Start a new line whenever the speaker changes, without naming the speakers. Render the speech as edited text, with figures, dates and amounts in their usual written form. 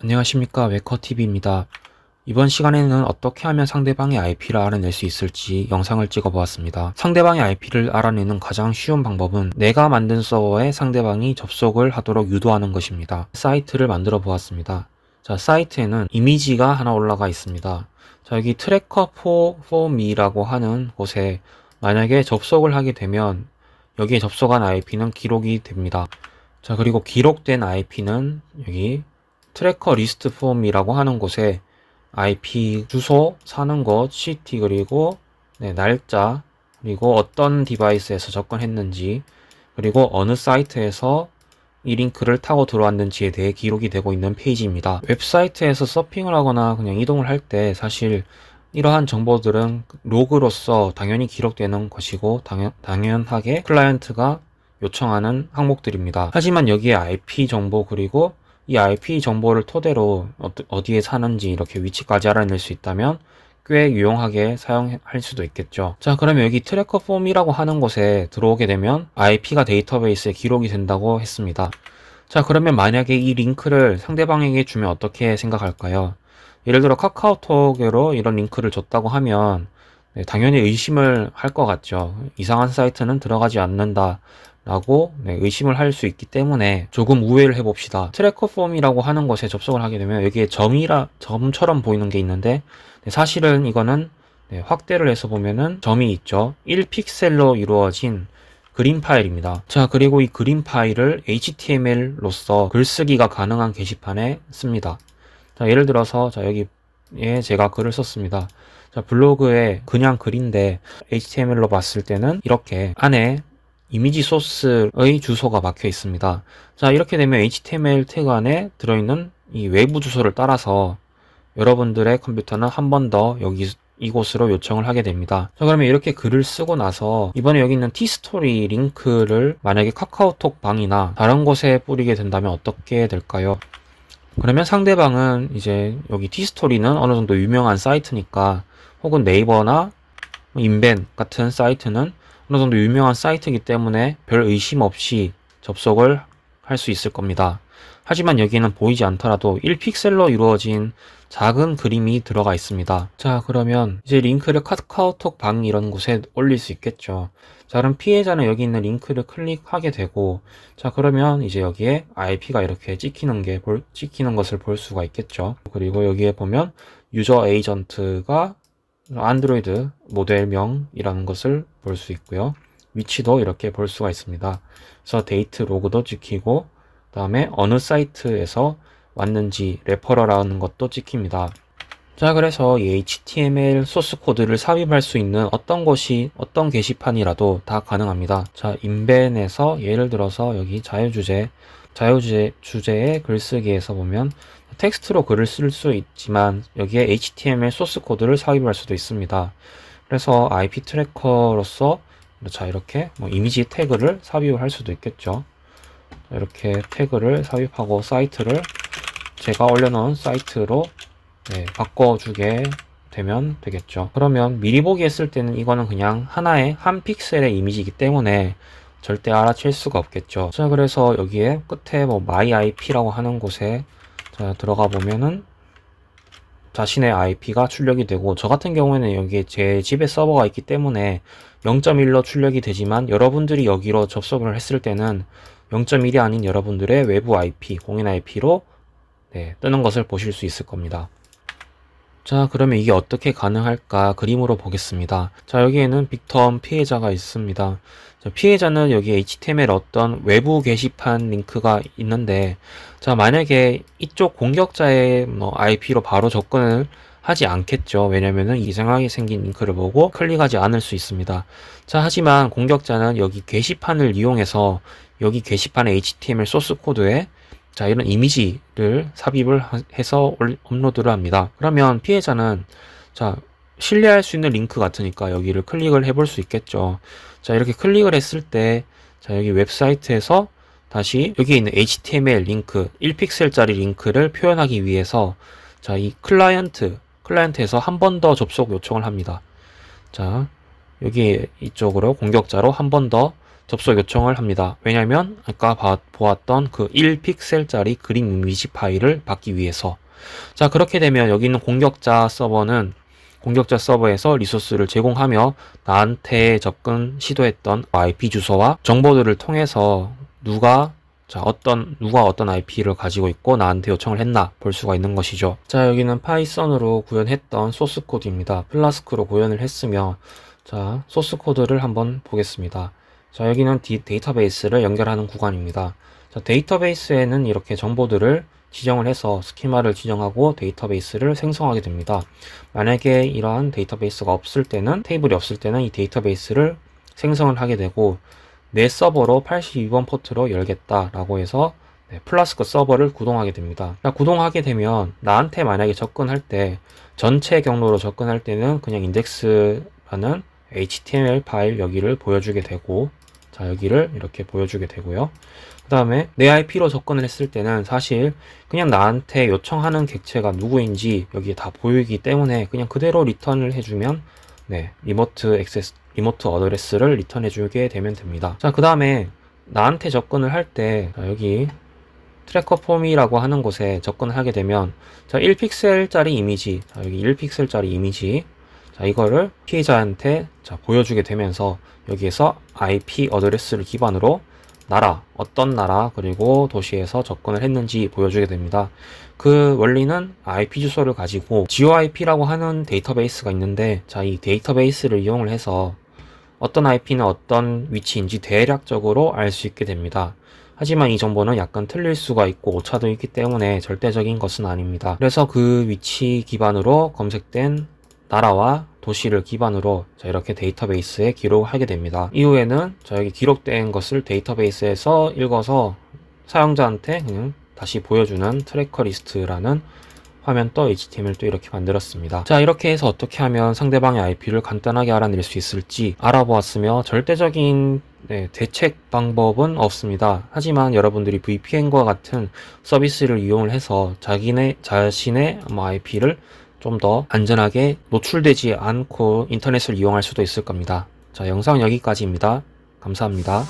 안녕하십니까, 웨커TV입니다. 이번 시간에는 어떻게 하면 상대방의 IP를 알아낼 수 있을지 영상을 찍어 보았습니다. 상대방의 IP를 알아내는 가장 쉬운 방법은 내가 만든 서버에 상대방이 접속을 하도록 유도하는 것입니다. 사이트를 만들어 보았습니다. 자, 사이트에는 이미지가 하나 올라가 있습니다. 자, 여기 트래커 for me라고 하는 곳에 만약에 접속을 하게 되면 여기에 접속한 IP는 기록이 됩니다. 자, 그리고 기록된 IP는 여기 트래커 리스트 폼이라고 하는 곳에 IP 주소, 사는 곳, 시티, 그리고 날짜, 그리고 어떤 디바이스에서 접근했는지, 그리고 어느 사이트에서 이 링크를 타고 들어왔는지에 대해 기록이 되고 있는 페이지입니다. 웹사이트에서 서핑을 하거나 그냥 이동을 할 때 사실 이러한 정보들은 로그로서 당연히 기록되는 것이고 당연하게 클라이언트가 요청하는 항목들입니다. 하지만 여기에 IP 정보, 그리고 이 IP 정보를 토대로 어디에 사는지 이렇게 위치까지 알아낼 수 있다면 꽤 유용하게 사용할 수도 있겠죠. 자, 그러면 여기 트래커 폼이라고 하는 곳에 들어오게 되면 IP가 데이터베이스에 기록이 된다고 했습니다. 자, 그러면 만약에 이 링크를 상대방에게 주면 어떻게 생각할까요? 예를 들어 카카오톡으로 이런 링크를 줬다고 하면 당연히 의심을 할 것 같죠. 이상한 사이트는 들어가지 않는다 라고 의심을 할 수 있기 때문에 조금 우회를 해봅시다. 트래커 폼이라고 하는 것에 접속을 하게 되면 여기에 점처럼 보이는 게 있는데 사실은 이거는 확대를 해서 보면은 점이 있죠. 1픽셀로 이루어진 그림 파일입니다. 자, 그리고 이 그림 파일을 HTML로서 글쓰기가 가능한 게시판에 씁니다. 자, 예를 들어서 여기에 제가 글을 썼습니다. 자, 블로그에 그냥 글인데 HTML로 봤을 때는 이렇게 안에 이미지 소스의 주소가 막혀 있습니다. 자, 이렇게 되면 HTML 태그 안에 들어있는 이 외부 주소를 따라서 여러분들의 컴퓨터는 한 번 더 이곳으로 요청을 하게 됩니다. 자, 그러면 이렇게 글을 쓰고 나서 이번에 여기 있는 티스토리 링크를 만약에 카카오톡 방이나 다른 곳에 뿌리게 된다면 어떻게 될까요? 그러면 상대방은 이제 여기 티스토리는 어느 정도 유명한 사이트니까, 혹은 네이버나 인벤 같은 사이트는 어느 정도 유명한 사이트이기 때문에 별 의심 없이 접속을 할 수 있을 겁니다. 하지만 여기에는 보이지 않더라도 1픽셀로 이루어진 작은 그림이 들어가 있습니다. 자, 그러면 이제 링크를 카카오톡 방 이런 곳에 올릴 수 있겠죠. 자, 그럼 피해자는 여기 있는 링크를 클릭하게 되고, 자, 그러면 이제 여기에 IP가 이렇게 찍히는 것을 볼 수가 있겠죠. 그리고 여기에 보면 유저 에이전트가 안드로이드 모델명이라는 것을 볼 수 있고요. 위치도 이렇게 볼 수가 있습니다. 그래서 데이트 로그도 찍히고, 그 다음에 어느 사이트에서 왔는지 레퍼러라는 것도 찍힙니다. 자, 그래서 이 HTML 소스 코드를 삽입할 수 있는 어떤 게시판이라도 다 가능합니다. 자, 인벤에서 예를 들어서 여기 주제의 글쓰기에서 보면 텍스트로 글을 쓸 수 있지만 여기에 HTML 소스 코드를 삽입할 수도 있습니다. 그래서 IP 트래커로서 자, 이렇게 이미지 태그를 삽입을 할 수도 있겠죠. 이렇게 태그를 삽입하고 사이트를 제가 올려놓은 사이트로 바꿔주게 되면 되겠죠. 그러면 미리 보기 했을 때는 이거는 그냥 하나의 한 픽셀의 이미지이기 때문에 절대 알아챌 수가 없겠죠. 자, 그래서 여기에 끝에 my IP라고 하는 곳에 자, 들어가 보면은 자신의 IP가 출력이 되고, 저 같은 경우에는 여기에 제 집에 서버가 있기 때문에 0.1로 출력이 되지만 여러분들이 여기로 접속을 했을 때는 0.1이 아닌 여러분들의 외부 IP, 공인 IP로 뜨는 것을 보실 수 있을 겁니다. 자, 그러면 이게 어떻게 가능할까 그림으로 보겠습니다. 자, 여기에는 빅텀 피해자가 있습니다. 자, 피해자는 여기 HTML 어떤 외부 게시판 링크가 있는데, 자, 만약에 이쪽 공격자의 IP로 바로 접근을 하지 않겠죠. 왜냐면은 이상하게 생긴 링크를 보고 클릭하지 않을 수 있습니다. 자, 하지만 공격자는 여기 게시판을 이용해서 여기 게시판의 HTML 소스 코드에 자, 이런 이미지를 삽입을 해서 업로드를 합니다. 그러면 피해자는 자, 신뢰할 수 있는 링크 같으니까 여기를 클릭을 해볼 수 있겠죠. 자, 이렇게 클릭을 했을 때 자, 여기 웹사이트에서 다시 여기에 있는 HTML 링크 1픽셀짜리 링크를 표현하기 위해서 자, 이 클라이언트에서 한 번 더 접속 요청을 합니다. 자, 여기 이쪽으로 공격자로 한 번 더 접속 요청을 합니다. 왜냐면 아까 보았던 그 1픽셀짜리 그림 이미지 파일을 받기 위해서. 자, 그렇게 되면 여기 있는 공격자 서버에서 리소스를 제공하며 나한테 접근 시도했던 IP 주소와 정보들을 통해서 누가 어떤 IP를 가지고 있고 나한테 요청을 했나 볼 수가 있는 것이죠. 자, 여기는 파이썬으로 구현했던 소스 코드입니다. 플라스크로 구현을 했으며, 자, 소스 코드를 한번 보겠습니다. 자, 여기는 데이터베이스를 연결하는 구간입니다. 자, 데이터베이스에는 이렇게 정보들을 지정을 해서 스키마를 지정하고 데이터베이스를 생성하게 됩니다. 만약에 이러한 데이터베이스가 없을 때는, 테이블이 없을 때는 이 데이터베이스를 생성을 하게 되고, 내 서버로 82번 포트로 열겠다라고 해서 플라스크 서버를 구동하게 됩니다. 자, 구동하게 되면 나한테 만약에 접근할 때, 전체 경로로 접근할 때는 그냥 인덱스라는 HTML 파일 여기를 보여주게 되고, 자, 여기를 이렇게 보여주게 되고요. 그 다음에 내 IP로 접근을 했을 때는 사실 그냥 나한테 요청하는 객체가 누구인지 여기에 다 보이기 때문에 그냥 그대로 리턴을 해주면 리모트 어드레스를 리턴해 주게 되면 됩니다. 자, 그 다음에 나한테 접근을 할 때 여기 트래커 폼이라고 하는 곳에 접근을 하게 되면, 자, 1픽셀짜리 이미지, 자, 여기 1픽셀짜리 이미지, 자, 이거를 피해자한테 보여주게 되면서 여기에서 IP 어드레스를 기반으로 어떤 나라 그리고 도시에서 접근을 했는지 보여주게 됩니다. 그 원리는 IP 주소를 가지고 GeoIP라고 하는 데이터베이스가 있는데, 자, 이 데이터베이스를 이용을 해서 어떤 IP는 어떤 위치인지 대략적으로 알 수 있게 됩니다. 하지만 이 정보는 약간 틀릴 수가 있고 오차도 있기 때문에 절대적인 것은 아닙니다. 그래서 그 위치 기반으로 검색된 나라와 도시를 기반으로 이렇게 데이터베이스에 기록하게 됩니다. 이후에는 여기 기록된 것을 데이터베이스에서 읽어서 사용자한테 그냥 다시 보여주는 트래커 리스트라는 화면 또 HTML 또 이렇게 만들었습니다. 자, 이렇게 해서 어떻게 하면 상대방의 IP를 간단하게 알아낼 수 있을지 알아보았으며, 절대적인 대책 방법은 없습니다. 하지만 여러분들이 VPN과 같은 서비스를 이용을 해서 자신의 IP를 좀 더 안전하게 노출되지 않고 인터넷을 이용할 수도 있을 겁니다. 자, 영상은 여기까지입니다. 감사합니다.